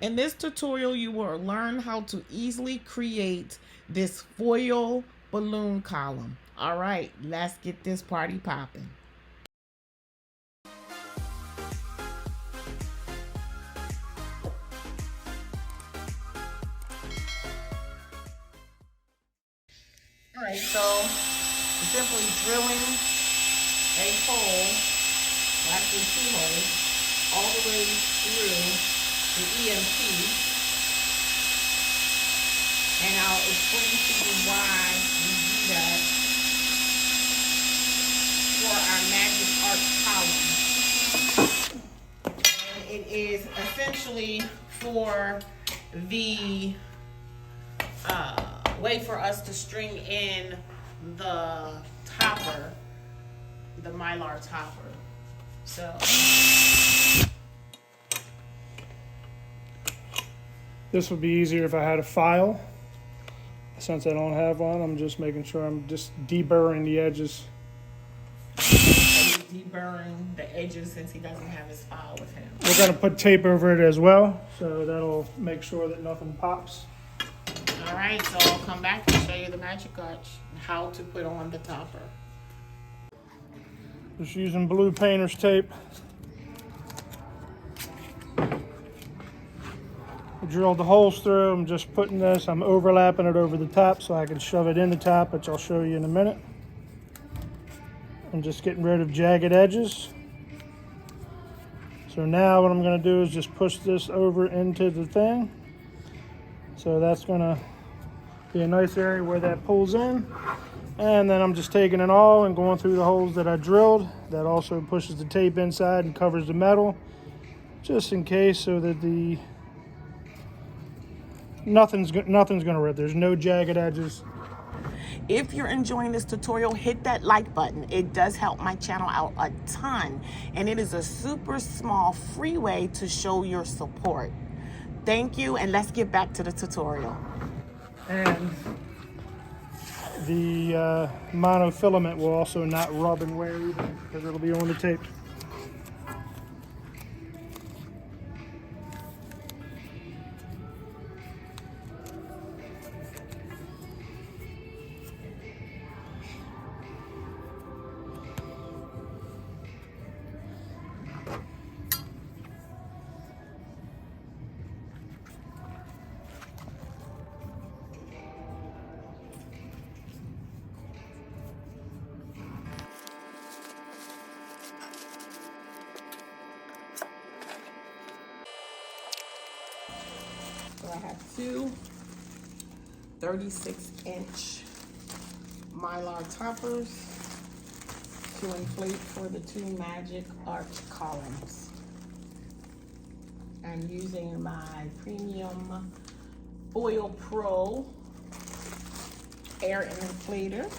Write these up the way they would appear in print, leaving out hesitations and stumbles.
In this tutorial, you will learn how to easily create this foil balloon column. All right, let's get this party popping. All right, so simply drilling a hole, actually two holes, all the way through the EMP, and I'll explain to you why we do that for our magic art column. And it is essentially for the way for us to string in the topper, the Mylar topper. So this would be easier if I had a file. Since I don't have one, I'm just making sure I'm just deburring the edges. Deburring the edges since he doesn't have his file with him. We're going to put tape over it as well, so that'll make sure that nothing pops. All right, so I'll come back and show you the magic arch, how to put on the topper. Just using blue painter's tape. I drilled the holes through. I'm just putting this, I'm overlapping it over the top so I can shove it in the top, which I'll show you in a minute. I'm just getting rid of jagged edges. So now what I'm going to do is just push this over into the thing. So that's going to be a nice area where that pulls in. And then I'm just taking it all and going through the holes that I drilled. That also pushes the tape inside and covers the metal, just in case, so that the nothing's gonna rip. There's no jagged edges. If you're enjoying this tutorial, hit that like button. It does help my channel out a ton, and it is a super small free way to show your support. Thank you, and let's get back to the tutorial. And the monofilament will also not rub and wear either, because it'll be on the tape. So I have two 36-inch Mylar toppers to inflate for the two magic arch columns. I'm using my premium Foil Pro air inflator.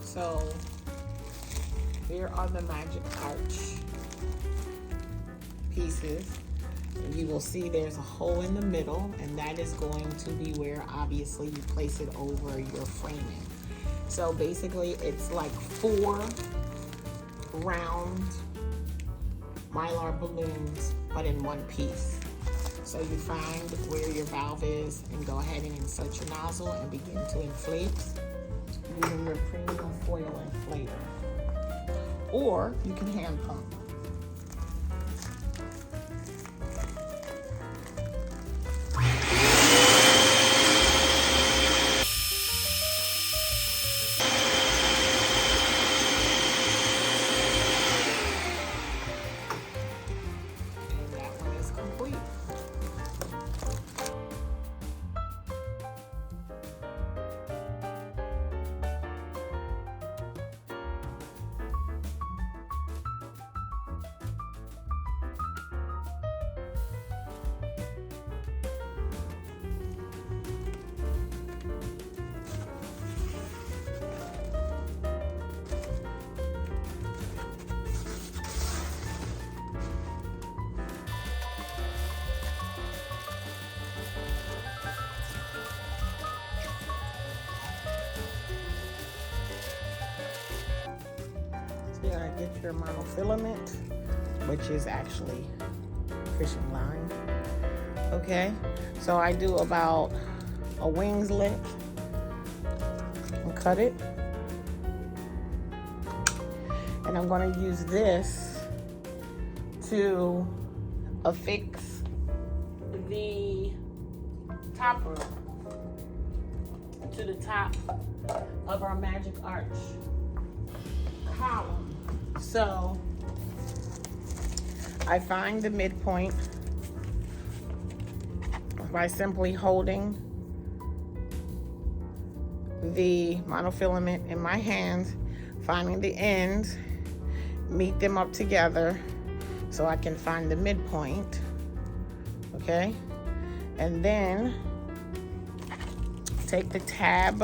So here are the magic arch pieces. And you will see there's a hole in the middle, and that is going to be where obviously you place it over your framing. So basically it's like 4 round Mylar balloons, but in one piece. So you find where your valve is and go ahead and insert your nozzle and begin to inflate using your premium foil inflator. Or you can hand pump. And that one is you're gonna get your monofilament, which is actually fishing line. Okay, so I do about a wing's length and cut it. And I'm going to use this to affix the topper to the top of our magic arch column. So I find the midpoint by simply holding the monofilament in my hand, finding the ends, meet them up together so I can find the midpoint, okay? And then take the tab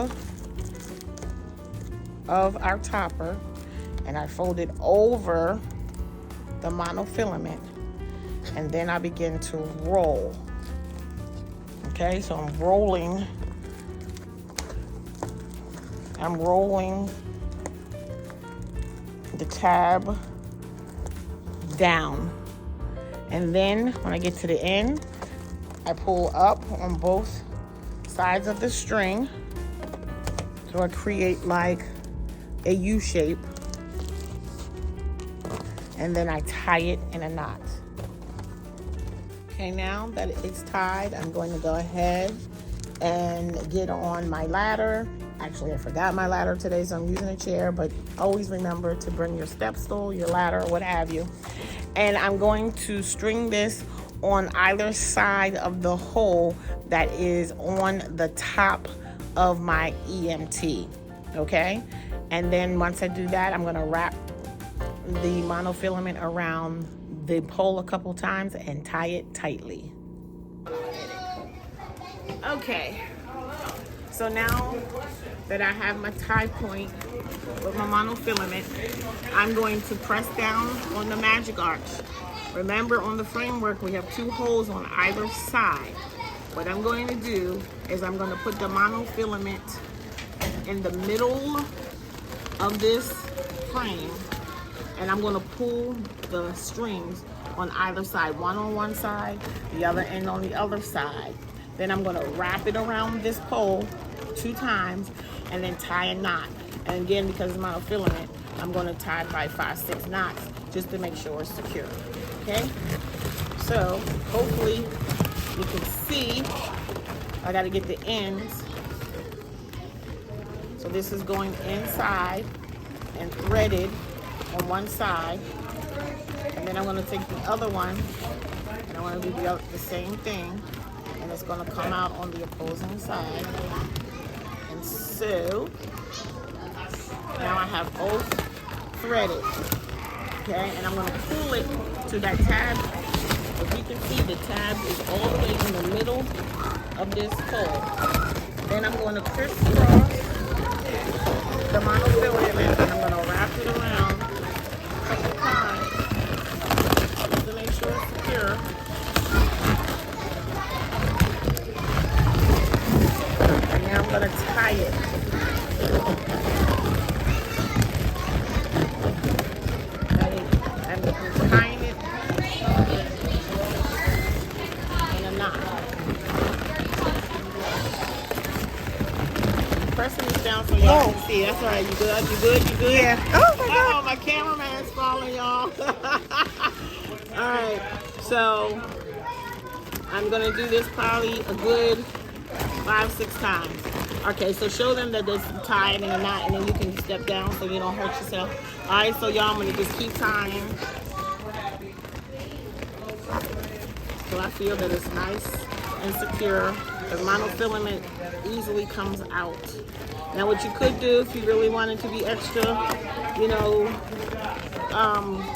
of our topper and I fold it over the monofilament, and then I begin to roll. Okay, so I'm rolling the tab down, and then when I get to the end, I pull up on both sides of the string so I create like a U shape, and then I tie it in a knot. Okay, now that it's tied, I'm going to go ahead and get on my ladder. Actually, I forgot my ladder today, so I'm using a chair, but always remember to bring your step stool, your ladder, or what have you. And I'm going to string this on either side of the hole that is on the top of my EMT, okay? And then once I do that, I'm gonna wrap the monofilament around the pole a couple times and tie it tightly. Okay, so now that I have my tie point with my monofilament, I'm going to press down on the magic arch. Remember, on the framework, we have 2 holes on either side. What I'm going to do is I'm going to put the monofilament in the middle of this frame, and I'm going to pull the strings on either side, one on one side, the other end on the other side. Then I'm going to wrap it around this pole 2 times and then tie a knot. And again, because it's monofilament, I'm going to tie by 5-6 knots just to make sure it's secure. Okay? So hopefully you can see I got to get the ends. So this is going inside and threaded on one side, and then I'm going to take the other one and I'm going to do the same thing, and it's going to come out on the opposing side. And so now I have both threaded, okay, and I'm going to pull it to that tab. If you can see, the tab is all the way in the middle of this pole. Then I'm going to crisscross the monofilament, and I'm going to wrap it around a couple times just to make sure it's secure. And now I'm going to tie it. And I'm tying it in a knot. Pressing this down so y'all can see. That's all right. You good? You good? You good? Yeah. Oh my God. Oh, my cameraman's falling, y'all. All right. So I'm gonna do this probably a good 5-6 times. Okay. So show them that it's tied in a knot, and then you can step down so you don't hurt yourself. All right. So y'all, I'm gonna just keep tying. So I feel that it's nice and secure. The monofilament easily comes out. Now what you could do if you really wanted to be extra, you know,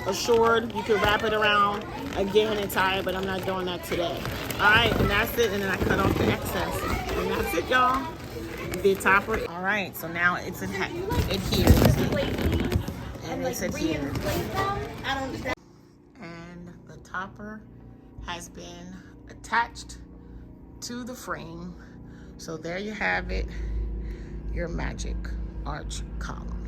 assured, you could wrap it around again and tie it, but I'm not doing that today. All right, and that's it, and then I cut off the excess. And that's it, y'all. The topper. All right, so now it's adhered. And it's adhered. And the topper has been attached to the frame. So there you have it, your magic arch column.